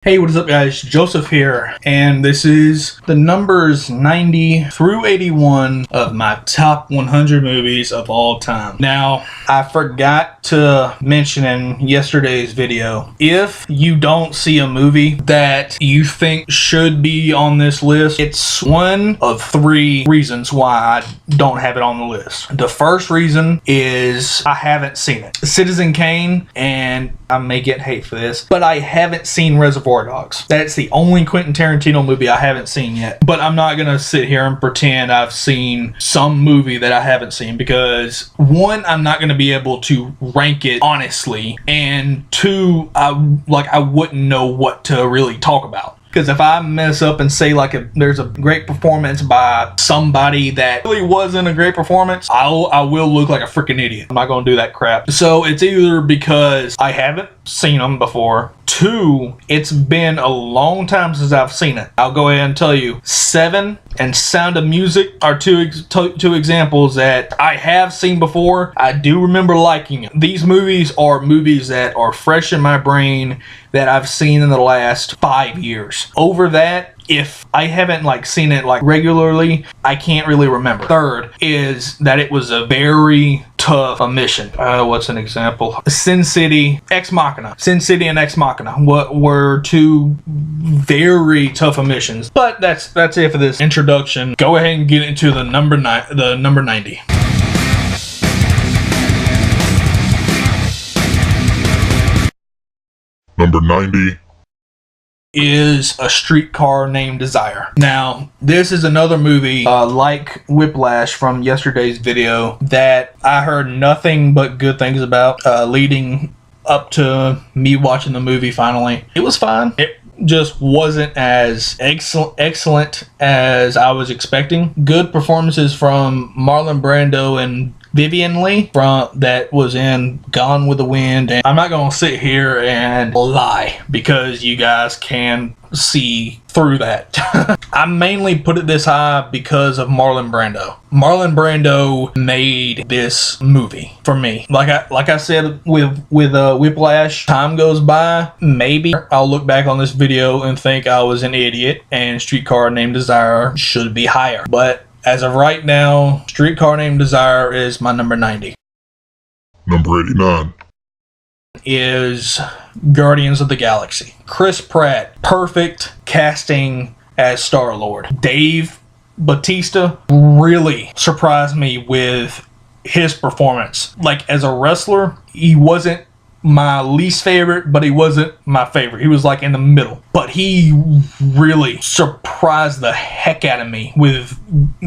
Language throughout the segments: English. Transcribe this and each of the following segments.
Hey, what is up guys? Joseph here, and this is the numbers 90 through 81 of my top 100 movies of all time. Now, I forgot to mention in yesterday's video, if you don't see a movie that you think should be on this list, it's one of three reasons why I don't have it on the list. The first reason is I haven't seen it. Citizen Kane, and I may get hate for this, but I haven't seen Reservoir Dogs. That's the only Quentin Tarantino movie I haven't seen yet. But I'm not gonna sit here and pretend I've seen some movie that I haven't seen, because one, I'm not gonna be able to rank it honestly, and two, I wouldn't know what to really talk about. Because if I mess up and say there's a great performance by somebody that really wasn't a great performance, I will look like a freaking idiot. I'm not going to do that crap. So it's either because I haven't seen them before, two, it's been a long time since I've seen it. I'll go ahead and tell you, Seven and Sound of Music are two examples that I have seen before. I do remember liking it. These movies are movies that are fresh in my brain that I've seen in the last 5 years. Over that, if I haven't seen it regularly, I can't really remember. Third is that it was a very tough mission. What's an example? Sin City, Ex Machina. Sin City and Ex Machina were two very tough missions. But that's it for this introduction. Go ahead and get into the number 90. Number 90 is A Streetcar Named Desire. Now, this is another movie like Whiplash from yesterday's video that I heard nothing but good things about leading up to me watching the movie finally. It was fine. It just wasn't as excellent as I was expecting. Good performances from Marlon Brando and Vivian Lee that was in Gone with the Wind, and I'm not gonna sit here and lie because you guys can see through that. I mainly put it this high because of Marlon Brando. Marlon Brando made this movie for me. Like I said with Whiplash, time goes by, maybe I'll look back on this video and think I was an idiot and Streetcar Named Desire should be higher, but as of right now, Streetcar Named Desire is my number 90. Number 89 is Guardians of the Galaxy. Chris Pratt, perfect casting as Star-Lord. Dave Bautista really surprised me with his performance. As a wrestler, he wasn't my least favorite, but he wasn't my favorite. He was in the middle. But he really surprised the heck out of me with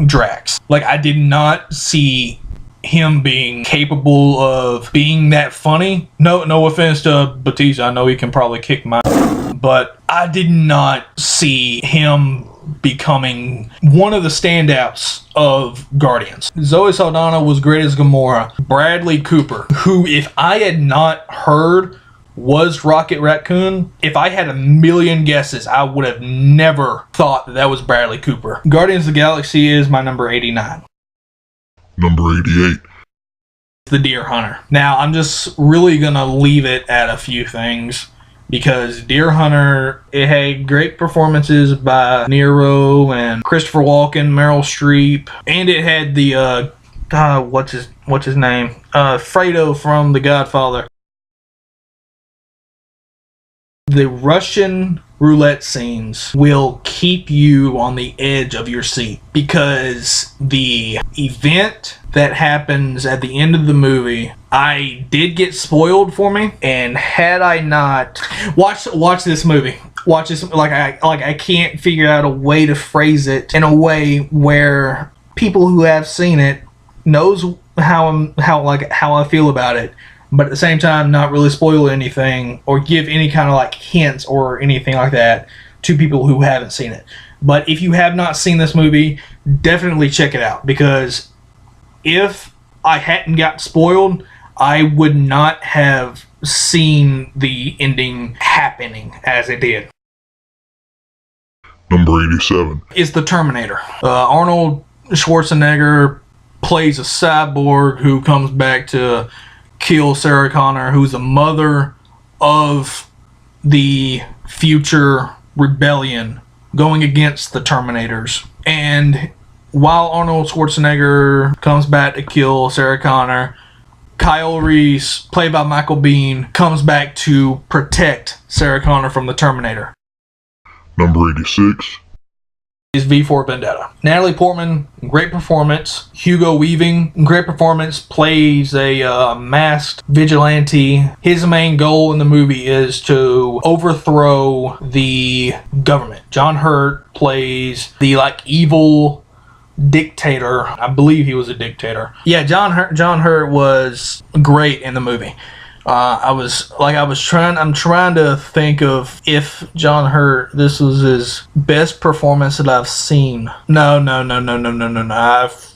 Drax. I did not see him being capable of being that funny. No offense to Batista. I know he can probably kick my ass, but I did not see him becoming one of the standouts of Guardians. Zoe Saldana was great as Gamora. Bradley Cooper, who if I had not heard was Rocket Raccoon, if I had a million guesses, I would have never thought that was Bradley Cooper. Guardians of the Galaxy is my number 89. Number 88 The Deer Hunter. Now, I'm just really gonna leave it at a few things, because Deer Hunter, it had great performances by Nero and Christopher Walken, Meryl Streep, and it had the what's his name? Fredo from The Godfather. The Russian roulette scenes will keep you on the edge of your seat, because the event that happens at the end of the movie, I did get spoiled for me, and had I not watch this movie, I can't figure out a way to phrase it in a way where people who have seen it knows how I feel about it, but at the same time not really spoil anything or give any kind of hints or anything like that to people who haven't seen it. But if you have not seen this movie, definitely check it out, because if I hadn't got spoiled, I would not have seen the ending happening as it did. Number 87 is The Terminator. Arnold Schwarzenegger plays a cyborg who comes back to kill Sarah Connor, who's the mother of the future rebellion going against the Terminators. And while Arnold Schwarzenegger comes back to kill Sarah Connor, Kyle Reese, played by Michael Biehn, comes back to protect Sarah Connor from the Terminator. Number 86. Is V for Vendetta. Natalie Portman, great performance. Hugo Weaving, great performance, plays a masked vigilante. His main goal in the movie is to overthrow the government. John Hurt plays the evil dictator. I believe he was a dictator. Yeah, John Hurt was great in the movie. I'm trying to think of if John Hurt, this was his best performance that I've seen. No.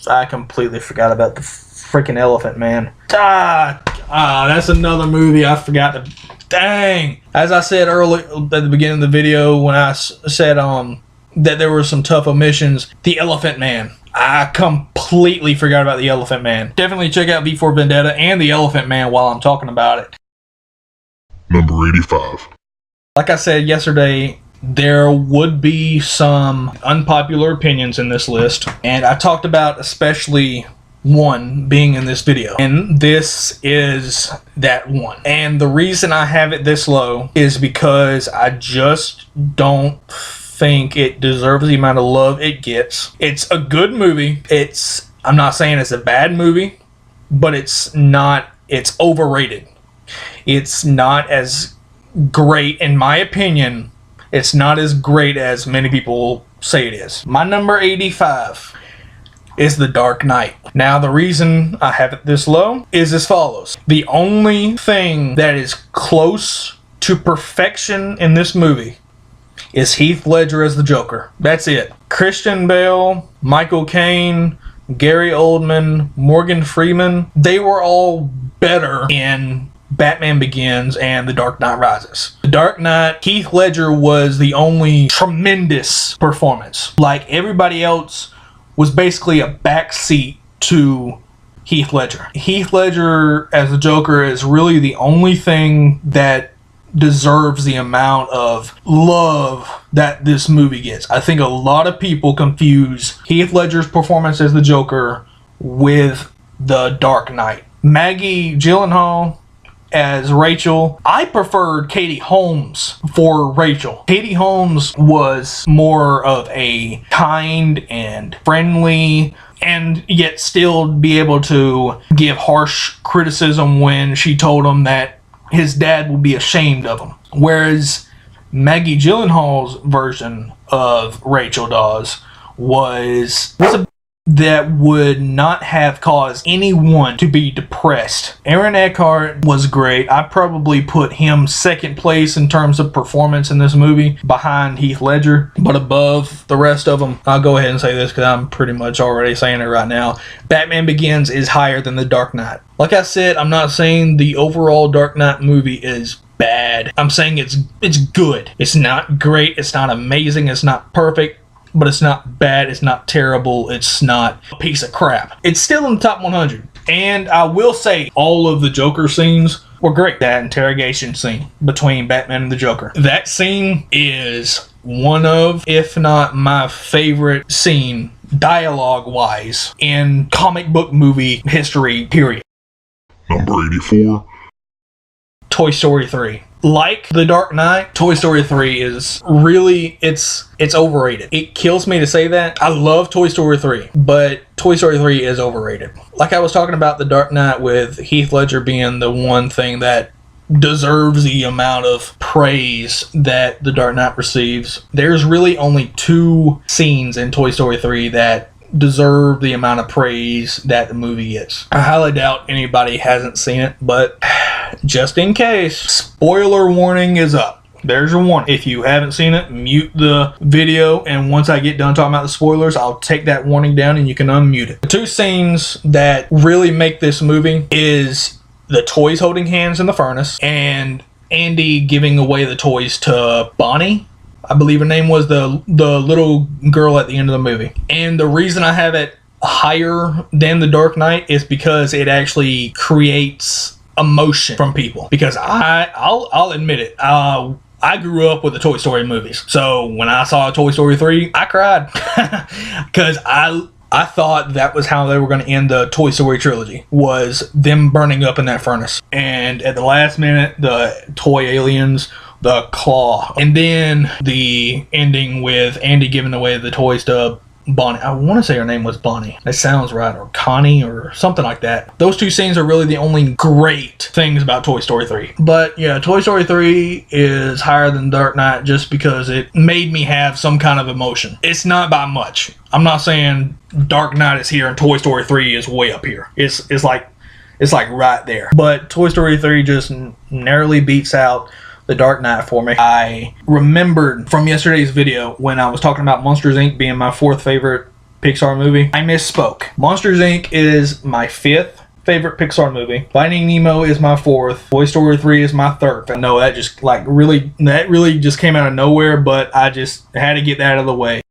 I completely forgot about the freaking Elephant Man. That's another movie I forgot to. Dang. As I said earlier at the beginning of the video when I said that there were some tough omissions, the Elephant Man. I completely forgot about the Elephant Man. Definitely check out V for Vendetta and the Elephant Man while I'm talking about it. Number 85. Like I said yesterday, there would be some unpopular opinions in this list, and I talked about especially one being in this video, and this is that one. And the reason I have it this low is because I just don't think it deserves the amount of love it gets. It's a good movie. I'm not saying it's a bad movie, but it's overrated. It's not as great, in my opinion. It's not as great as many people say it is. My number 85 is The Dark Knight. Now, the reason I have it this low is as follows. The only thing that is close to perfection in this movie is Heath Ledger as the Joker. That's it. Christian Bale, Michael Caine, Gary Oldman, Morgan Freeman, they were all better in Batman Begins and The Dark Knight Rises. The Dark Knight, Heath Ledger was the only tremendous performance. Like, everybody else was basically a backseat to Heath Ledger. Heath Ledger as the Joker is really the only thing that deserves the amount of love that this movie gets. I think a lot of people confuse Heath Ledger's performance as the Joker with The Dark Knight. Maggie Gyllenhaal as Rachel, I preferred Katie Holmes for Rachel. Katie Holmes was more of a kind and friendly, and yet still be able to give harsh criticism when she told him that his dad will be ashamed of him. Whereas Maggie Gyllenhaal's version of Rachel Dawes was a that would not have caused anyone to be depressed. Aaron Eckhart was great. I probably put him second place in terms of performance in this movie, behind Heath Ledger, but above the rest of them. I'll go ahead and say this because I'm pretty much already saying it right now. Batman Begins is higher than The Dark Knight. Like I said, I'm not saying the overall Dark Knight movie is bad. I'm saying it's good. It's not great. It's not amazing. It's not perfect. But it's not bad, it's not terrible, it's not a piece of crap. It's still in the top 100. And I will say, all of the Joker scenes were great. That interrogation scene between Batman and the Joker. That scene is one of, if not my favorite scene, dialogue-wise, in comic book movie history, period. Number 84. Toy Story 3. Like The Dark Knight, Toy Story 3 is really, it's overrated. It kills me to say that. I love Toy Story 3, but Toy Story 3 is overrated. Like I was talking about The Dark Knight with Heath Ledger being the one thing that deserves the amount of praise that The Dark Knight receives. There's really only 2 scenes in Toy Story 3 that deserve the amount of praise that the movie gets. I highly doubt anybody hasn't seen it, but just in case, spoiler warning is up. There's your warning. If you haven't seen it, mute the video, and once I get done talking about the spoilers, I'll take that warning down and you can unmute it. The 2 scenes that really make this movie is the toys holding hands in the furnace and Andy giving away the toys to Bonnie. I believe her name was the little girl at the end of the movie. And the reason I have it higher than The Dark Knight is because it actually creates emotion from people. Because I'll admit it, I grew up with the Toy Story movies. So when I saw Toy Story 3, I cried. Because I thought that was how they were going to end the Toy Story trilogy, was them burning up in that furnace. And at the last minute, the toy aliens, the claw. And then the ending with Andy giving away the toys to Bonnie. I want to say her name was Bonnie. That sounds right. Or Connie or something like that. Those two scenes are really the only great things about Toy Story 3. But yeah, Toy Story 3 is higher than Dark Knight just because it made me have some kind of emotion. It's not by much. I'm not saying Dark Knight is here and Toy Story 3 is way up here. It's like right there. But Toy Story 3 just narrowly beats out The Dark Knight for me. I remembered from yesterday's video when I was talking about Monsters Inc. being my 4th favorite Pixar movie. I misspoke. Monsters Inc. is my 5th favorite Pixar movie. Finding Nemo is my 4th. Toy Story 3 is my 3rd. I know that just really just came out of nowhere, but I just had to get that out of the way.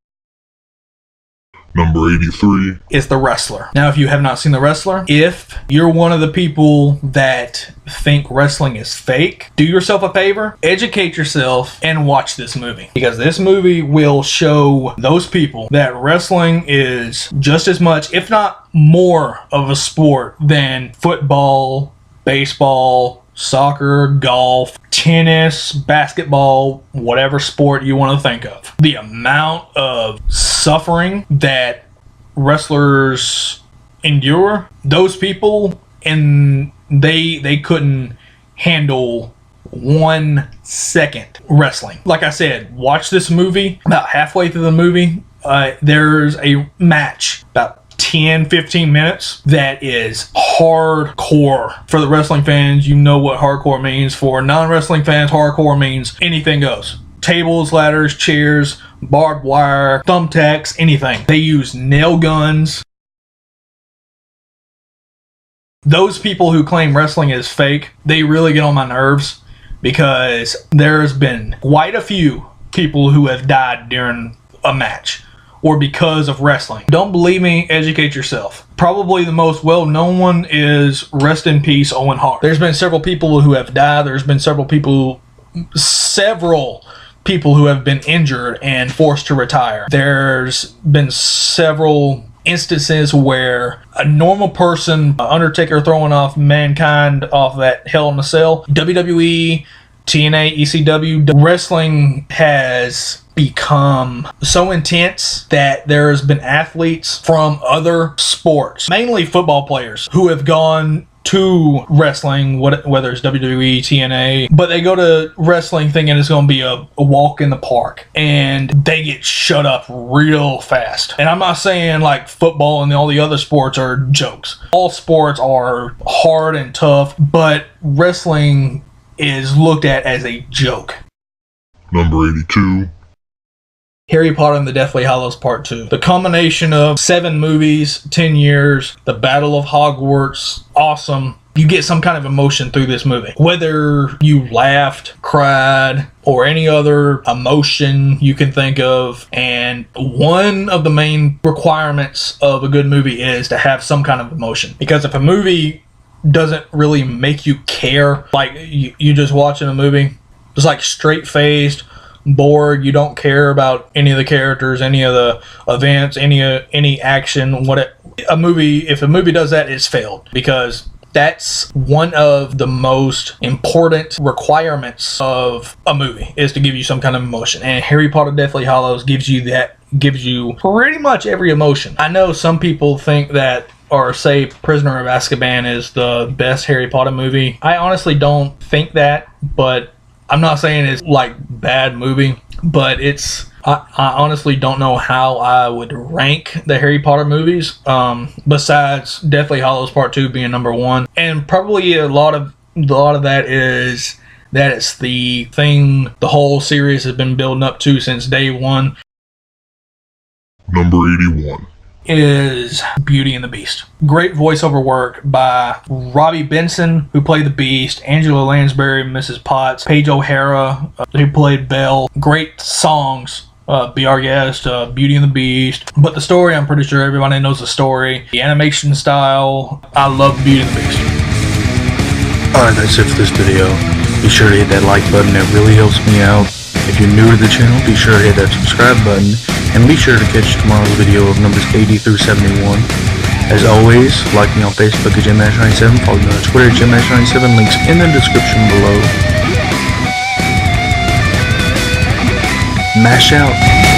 Number 83 is The Wrestler. Now, if you have not seen The Wrestler, if you're one of the people that think wrestling is fake, do yourself a favor, educate yourself, and watch this movie. Because this movie will show those people that wrestling is just as much, if not more, of a sport than football, baseball, soccer, golf, tennis, basketball, whatever sport you want to think of. The amount of suffering that wrestlers endure, those people, and they couldn't handle 1 second wrestling. Like I said, watch this movie. About halfway through the movie, there's a match about 10-15 minutes that is hardcore. For the wrestling fans, you know what hardcore means. For non-wrestling fans, hardcore means anything goes. Tables, ladders, chairs, barbed wire, thumbtacks, anything. They use nail guns. Those people who claim wrestling is fake, they really get on my nerves, because there's been quite a few people who have died during a match or because of wrestling. Don't believe me? Educate yourself. Probably the most well-known one is rest in peace Owen Hart. There's been several people who have died. There's been several people who have been injured and forced to retire. There's been several instances where a normal person, Undertaker throwing off Mankind off that Hell in a Cell, WWE, TNA, ECW, wrestling has become so intense that there's been athletes from other sports, mainly football players, who have gone to wrestling, whether it's WWE, TNA, but they go to wrestling thinking it's going to be a walk in the park, and they get shut up real fast. And I'm not saying like football and all the other sports are jokes. All sports are hard and tough, but wrestling is looked at as a joke. Number 82 Harry Potter and the Deathly Hallows Part 2. The combination of 7 movies, 10 years, the Battle of Hogwarts, awesome. You get some kind of emotion through this movie. Whether you laughed, cried, or any other emotion you can think of. And one of the main requirements of a good movie is to have some kind of emotion. Because if a movie doesn't really make you care, like you just watching a movie, it's like straight-faced, bored, you don't care about any of the characters, any of the events, any action. If a movie does that, it's failed, because that's one of the most important requirements of a movie, is to give you some kind of emotion. And Harry Potter Deathly Hallows gives you pretty much every emotion. I know some people think that, or say Prisoner of Azkaban is the best Harry Potter movie. I honestly don't think that, but I'm not saying it's like bad movie, but I honestly don't know how I would rank the Harry Potter movies, besides Deathly Hallows Part 2 being number 1. And probably a lot of that is that it's the thing the whole series has been building up to since day one. Number 81 is Beauty and the Beast. Great voiceover work by Robbie Benson, who played the Beast, Angela Lansbury, Mrs. Potts, Paige O'Hara, who played Belle. Great songs. Be Our Guest, Beauty and the Beast. But the story, I'm pretty sure everybody knows the story. The animation style, I love Beauty and the Beast. Alright, that's it for this video. Be sure to hit that like button, it really helps me out. If you're new to the channel, be sure to hit that subscribe button, and be sure to catch tomorrow's video of numbers 80 through 71. As always, like me on Facebook at JimMash97, follow me on Twitter at JimMash97, links in the description below. Mash out.